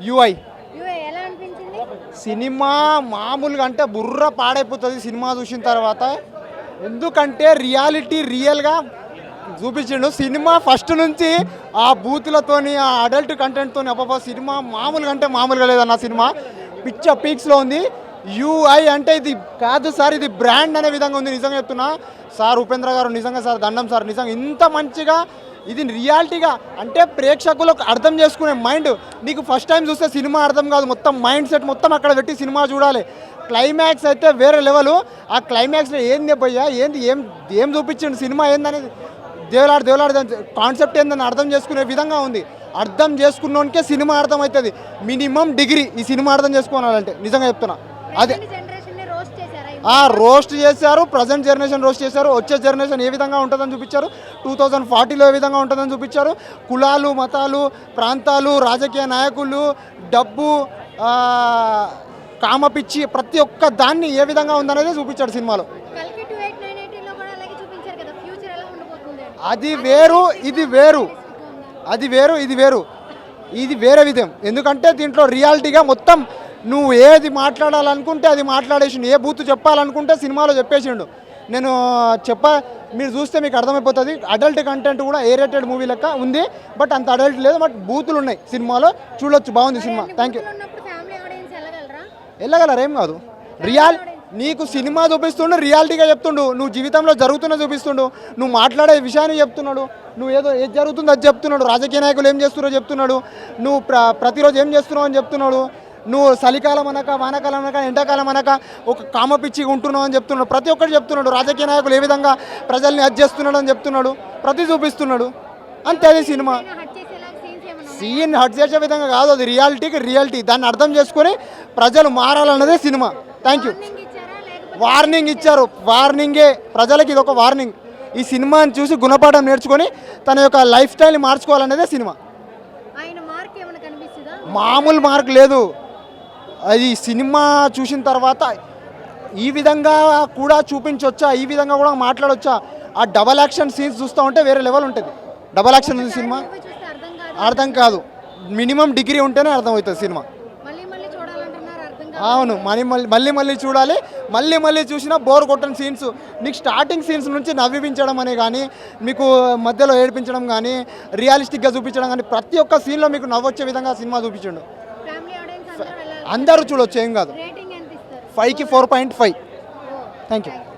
UI ఎలా అనిపించింది? Cinema మామూలుగా అంటే బుర్ర పాడైపోతుంది సినిమా చూసిన తర్వాత. ఎందుకంటే రియాలిటీ రియల్గా చూపించిండు. సినిమా ఫస్ట్ నుంచి ఆ బూతులతోని ఆ అడల్ట్ కంటెంట్తోని అబ్బా సినిమా మామూలుగా అంటే మామూలుగా లేదన్న సినిమా పిక్చర్ పీక్స్లో ఉంది. యూఐ అంటే ఇది కాదు సార్, ఇది బ్రాండ్ అనే విధంగా ఉంది. నిజంగా చెప్తున్నా సార్, ఉపేంద్ర గారు నిజంగా సార్ దండం సార్. నిజంగా ఇంత మంచిగా ఇది రియాలిటీగా అంటే ప్రేక్షకులకు అర్థం చేసుకునే మైండ్. నీకు ఫస్ట్ టైం చూస్తే సినిమా అర్థం కాదు, మొత్తం మైండ్ సెట్ మొత్తం అక్కడ పెట్టి సినిమా చూడాలి. క్లైమాక్స్ అయితే వేరే లెవెల్. ఆ క్లైమాక్స్లో ఏంది భయ్యా, ఏంది ఏం చూపించండి సినిమా ఏందనేది దేవులాడు కాన్సెప్ట్ ఏందని అర్థం చేసుకునే విధంగా ఉంది. అర్థం చేసుకున్నోనికే సినిమా అర్థం అవుతుంది. మినిమం డిగ్రీ ఈ సినిమా అర్థం చేసుకోవాలంటే నిజంగా చెప్తున్నా. అదే రోస్ట్ చేశారు, ప్రజెంట్ జనరేషన్ రోస్ట్ చేశారు. వచ్చే జనరేషన్ ఏ విధంగా ఉంటుందని చూపించారు. 2040లో ఏ విధంగా ఉంటుందని చూపించారు. కులాలు, మతాలు, ప్రాంతాలు, రాజకీయ నాయకులు, డబ్బు, కామపిచ్చి ప్రతి ఒక్క దాన్ని ఏ విధంగా ఉందనేది చూపించాడు సినిమాలో. అది వేరు, ఇది వేరు. అది వేరు, ఇది వేరు. ఇది వేరే విధం. ఎందుకంటే దీంట్లో రియాలిటీగా మొత్తం నువ్వు ఏది మాట్లాడాలనుకుంటే అది మాట్లాడేసిండు. ఏ బూత్ చెప్పాలనుకుంటే సినిమాలో చెప్పేసిండు. నేను మీరు చూస్తే మీకు అర్థమైపోతుంది. అడల్ట్ కంటెంట్ కూడా ఏ రేటెడ్ మూవీ లెక్క ఉంది. బట్ అంత అడల్ట్ లేదు, బట్ బూతులు ఉన్నాయి సినిమాలో. చూడొచ్చు, బాగుంది సినిమా. Thank you. వెళ్ళగలరు, ఏం కాదు. నీకు సినిమా చూపిస్తుండు, రియాలిటీగా చెప్తుండు. నువ్వు జీవితంలో జరుగుతున్న చూపిస్తుండు. నువ్వు మాట్లాడే విషయాన్ని చెప్తున్నాడు. నువ్వు ఏది జరుగుతుందో అది చెప్తున్నాడు. రాజకీయ నాయకులు ఏం చేస్తున్నారో చెప్తున్నాడు. నువ్వు ప్రతిరోజు ఏం చేస్తున్నావు అని చెప్తున్నాడు. నువ్వు చలికాలం అనక, వానాకాలం అనక, ఎండాకాలం అనక ఒక కామపిచ్చిగా ఉంటున్నావు అని చెప్తున్నాడు. ప్రతి ఒక్కటి చెప్తున్నాడు. రాజకీయ నాయకులు ఏ విధంగా ప్రజల్ని అది చేస్తున్నాడు అని చెప్తున్నాడు. ప్రతి చూపిస్తున్నాడు. అంతే అది సినిమా. సీన్ హట్ చేసే విధంగా కాదు, అది రియాలిటీకి రియాలిటీ. దాన్ని అర్థం చేసుకొని ప్రజలు మారాలన్నదే సినిమా. Thank you. వార్నింగ్ ఇచ్చారు. వార్నింగే ప్రజలకి, ఇది ఒక వార్నింగ్. ఈ సినిమాని చూసి గుణపాఠం నేర్చుకొని తన యొక్క లైఫ్ స్టైల్ని మార్చుకోవాలనేదే సినిమా. మామూలు మార్క్ లేదు. అది సినిమా చూసిన తర్వాత ఈ విధంగా కూడా చూపించవచ్చా, ఈ విధంగా కూడా మాట్లాడవచ్చా. ఆ డబల్ యాక్షన్ సీన్స్ చూస్తూ ఉంటే వేరే లెవెల్ ఉంటుంది. డబల్ యాక్షన్ ఉంది సినిమా, అర్థం కాదు. మినిమం డిగ్రీ ఉంటేనే అర్థమవుతుంది సినిమా. అవును, మళ్ళీ చూడాలి. మళ్ళీ చూసినా బోర్ కొట్టని సీన్స్. నీకు స్టార్టింగ్ సీన్స్ నుంచి నవ్వించడం అనే కానీ, మీకు మధ్యలో ఏడిపించడం కానీ, రియాలిస్టిక్గా చూపించడం కానీ, ప్రతి ఒక్క సీన్లో మీకు నవ్వొచ్చే విధంగా సినిమా చూపించండు. అందరూ చూడొచ్చు, ఏం కాదు. 5కి 4.5. Thank you.